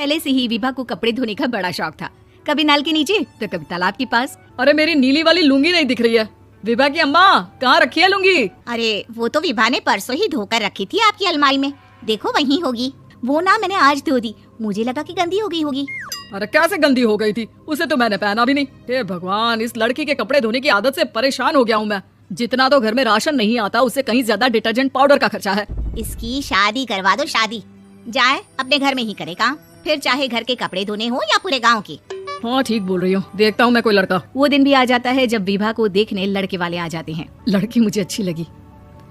पहले से ही विभा को कपड़े धोने का बड़ा शौक था। कभी नल के नीचे तो कभी तालाब के पास। अरे मेरी नीली वाली लुंगी नहीं दिख रही है। विभा की अम्मा कहाँ रखी है लुंगी? अरे वो तो विभा ने परसों ही धोकर रखी थी आपकी अलमारी में, देखो वहीं होगी। वो ना मैंने आज धो दी, मुझे लगा कि गंदी हो गई होगी। अरे कैसे गंदी हो गई थी, उसे तो मैंने पहना भी नहीं। हे भगवान, इस लड़की के कपड़े धोने की आदत से परेशान हो गया हूँ मैं। जितना तो घर में राशन नहीं आता उससे कहीं ज्यादा डिटर्जेंट पाउडर का खर्चा है। इसकी शादी करवा दो, शादी जाए अपने घर में ही करे काम, फिर चाहे घर के कपड़े धोने हो या पूरे गांव के। हाँ ठीक बोल रही हूँ, देखता हूँ मैं कोई लड़का। वो दिन भी आ जाता है जब विभा को देखने लड़के वाले आ जाते हैं। लड़की मुझे अच्छी लगी।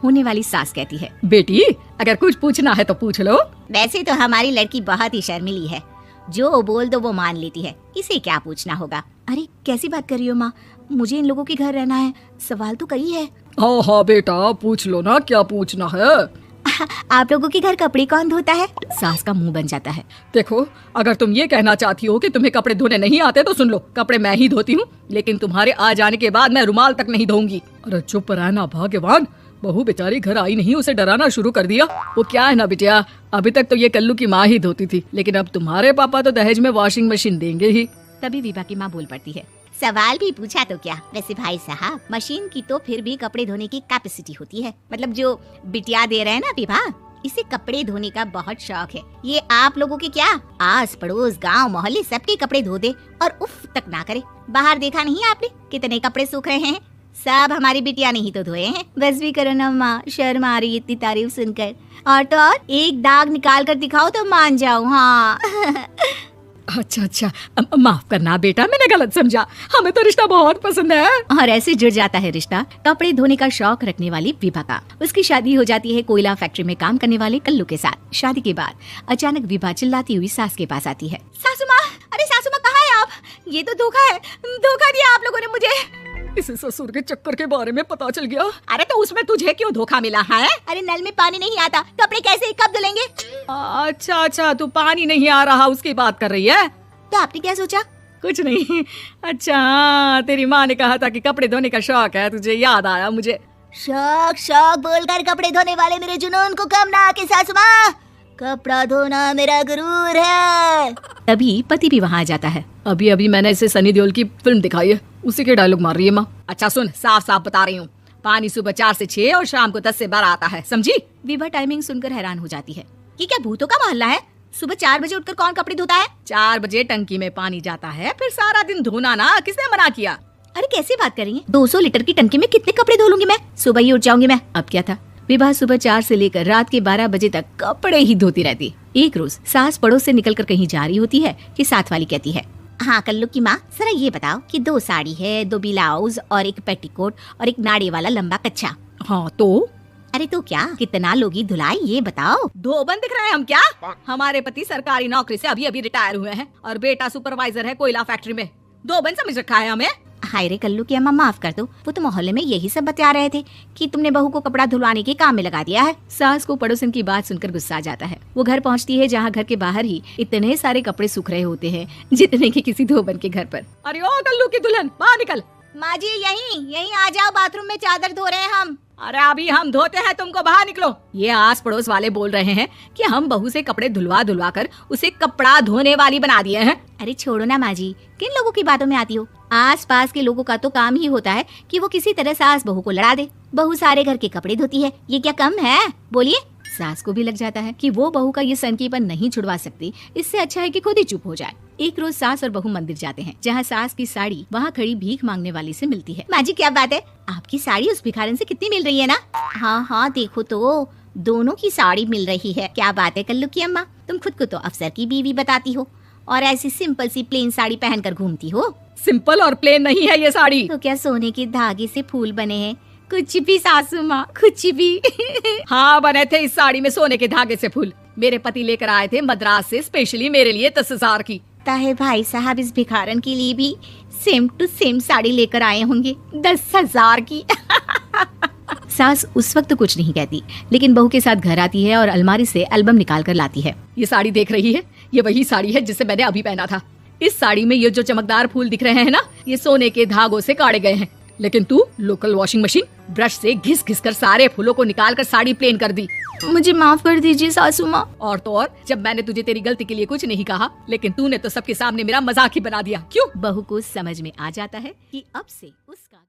होने वाली सास कहती है, बेटी अगर कुछ पूछना है तो पूछ लो। वैसे तो हमारी लड़की बहुत ही शर्मीली है, जो बोल दो वो मान लेती है, इसे क्या पूछना होगा। अरे कैसी बात कर रही हो माँ, मुझे इन लोगों के घर रहना है, सवाल तो कई है। हाँ हाँ बेटा पूछ लो ना, क्या पूछना है। आप लोगों के घर कपड़े कौन धोता है? सास का मुंह बन जाता है। देखो अगर तुम ये कहना चाहती हो कि तुम्हें कपड़े धोने नहीं आते तो सुन लो, कपड़े मैं ही धोती हूँ, लेकिन तुम्हारे आ जाने के बाद मैं रुमाल तक नहीं धोऊंगी। अरे चुप रहना भाग्यवान, बहू बेचारी घर आई नहीं, उसे डराना शुरू कर दिया। वो क्या है ना बिटिया, अभी तक तो ये कल्लू की माँ ही धोती थी, लेकिन अब तुम्हारे पापा तो दहेज में वॉशिंग मशीन देंगे ही। तभी विभा की माँ बोल पड़ती है, सवाल भी पूछा तो क्या। वैसे भाई साहब, मशीन की तो फिर भी कपड़े धोने की कैपेसिटी होती है, मतलब जो बिटिया दे रहे हैं ना विभा, इसे कपड़े धोने का बहुत शौक है। ये आप लोगों के क्या आस पड़ोस गांव मोहल्ले सबके कपड़े धो दे और उफ तक ना करे। बाहर देखा नहीं आपने कितने कपड़े सूख रहे हैं, सब हमारी बिटिया ने ही तो धोए हैं। बस भी करो ना माँ, शर्म आ रही है इतनी तारीफ सुनकर। और तो और एक दाग निकाल कर दिखाओ तो मान जाओ। हाँ अच्छा अच्छा, माफ करना बेटा, मैंने गलत समझा, हमें तो रिश्ता बहुत पसंद है। और ऐसे जुड़ जाता है रिश्ता कपड़े धोने का शौक रखने वाली विभा का। उसकी शादी हो जाती है कोयला फैक्ट्री में काम करने वाले कल्लू के साथ। शादी के बाद अचानक विभा चिल्लाती हुई सास के पास आती है, सासू माँ, अरे सासू माँ कहाँ है आप? ये तो धोखा है, धोखा दिया आप लोगों ने मुझे। इसे ससुर के चक्कर के बारे में पता चल गया। अरे तो उसमें तुझे क्यों धोखा मिला है? अरे नल में पानी नहीं आता, कपड़े कैसे कब धुलेंगे? अच्छा अच्छा, तू पानी नहीं आ रहा उसकी बात कर रही है? तो आपने क्या सोचा? कुछ नहीं। अच्छा तेरी माँ ने कहा था कि कपड़े धोने का शौक है तुझे, याद आया मुझे। शौक शौक बोलकर कपड़े धोने वाले मेरे जुनून को कम ना आके सासू माँ, कपड़ा धोना मेरा गुरूर है। तभी पति भी वहाँ आ जाता है। अभी अभी मैंने इसे सनी देओल की फिल्म दिखाई है, उसी के डायलॉग मार रही है माँ। अच्छा सुन, साफ साफ बता रही हूँ, पानी सुबह 4 से 6 और शाम को 10 से 12 आता है, समझी? विभा टाइमिंग सुनकर हैरान हो जाती है। ये क्या भूतों का मोहल्ला है? सुबह 4 बजे उठकर कौन कपड़े धोता है? 4 बजे टंकी में पानी जाता है, फिर सारा दिन धोना ना, किसने मना किया? अरे कैसी बात कर रही हैं? 200 लीटर की टंकी में कितने कपड़े धो लूंगी मैं? सुबह ही उठ जाऊंगी मैं। अब क्या था, विभा सुबह 4 से लेकर रात के 12 बजे तक कपड़े ही धोती रहती। एक रोज सास पड़ोस से निकलकर कहीं जा रही होती है कि साथ वाली कहती है, हाँ कल्लू की माँ, जरा ये बताओ कि 2 साड़ी है, 2 ब्लाउज और एक पेटीकोट और एक नाड़े वाला लंबा कच्छा। हाँ तो? अरे तो क्या, कितना लोगी धुलाई ये बताओ। धोबन दिख रहे हैं हम क्या? हमारे पति सरकारी नौकरी से अभी अभी रिटायर हुए हैं और बेटा सुपरवाइजर है कोयला फैक्ट्री में। धोबन समझ रखा है हमें? हाय रे कल्लू की अम्मा, माफ कर दो, वो तो मोहल्ले में यही सब बता रहे थे कि तुमने बहू को कपड़ा धुलवाने के काम में लगा दिया है। सास को पड़ोसन की बात सुनकर गुस्सा आ जाता है। वो घर पहुंचती है जहां घर के बाहर ही इतने सारे कपड़े सूख रहे होते हैं जितने कि किसी धोबन के घर पर। अरे ओ कल्लू की दुल्हन, बाहर निकल। माँ जी यहीं आ जाओ, बाथरूम में चादर धो रहे हैं हम। अरे अभी हम धोते हैं, तुमको बाहर निकलो। ये आस पड़ोस वाले बोल रहे हैं कि हम बहू से कपड़े धुलवा धुलवा कर उसे कपड़ा धोने वाली बना दिए हैं। अरे छोड़ो ना माँ जी, किन लोगों की बातों में आती हो? आस पास के लोगों का तो काम ही होता है कि वो किसी तरह सास बहू को लड़ा दे। बहू सारे घर के कपड़े धोती है, ये क्या कम है? बोलिए। सास को भी लग जाता है कि वो बहू का ये सनकीपन नहीं छुड़वा सकती, इससे अच्छा है कि खुद ही चुप हो जाए। एक रोज सास और बहू मंदिर जाते हैं जहाँ सास की साड़ी वहाँ खड़ी भीख मांगने वाली से मिलती है। माँ जी क्या बात है, आपकी साड़ी उस भिखारन से कितनी मिल रही है ना? हाँ हाँ देखो तो, दोनों की साड़ी मिल रही है। क्या बात है कल्लू की अम्मा, तुम खुद को तो अफसर की बीवी बताती हो और ऐसी सिंपल सी प्लेन साड़ी पहनकर घूमती हो। सिंपल और प्लेन नहीं है ये साड़ी। तो क्या सोने के धागे से फूल बने हैं? कुछ भी सासू माँ, कुछ भी। हाँ बने थे इस साड़ी में सोने के धागे से फूल। मेरे पति लेकर आए थे मद्रास से स्पेशली मेरे लिए 10,000 की। है भाई साहब, इस भिखारन के लिए भी सेम टू सेम साड़ी लेकर आए होंगे 10,000 की। सास उस वक्त कुछ नहीं कहती, लेकिन बहू के साथ घर आती है और अलमारी से एल्बम निकाल कर लाती है। ये साड़ी देख रही है, ये वही साड़ी है जिसे मैंने अभी पहना था। इस साड़ी में ये जो चमकदार फूल दिख रहे हैं ना, ये सोने के धागों से काढ़े गए हैं। लेकिन तू लोकल वॉशिंग मशीन ब्रश से घिस घिस कर सारे फूलों को निकाल कर साड़ी प्लेन कर दी। मुझे माफ कर दीजिए सासू माँ। और तो और, जब मैंने तुझे तेरी गलती के लिए कुछ नहीं कहा, लेकिन तूने तो सबके सामने मेरा मजाक ही बना दिया। क्यों? बहू को समझ में आ जाता है कि अब से उसका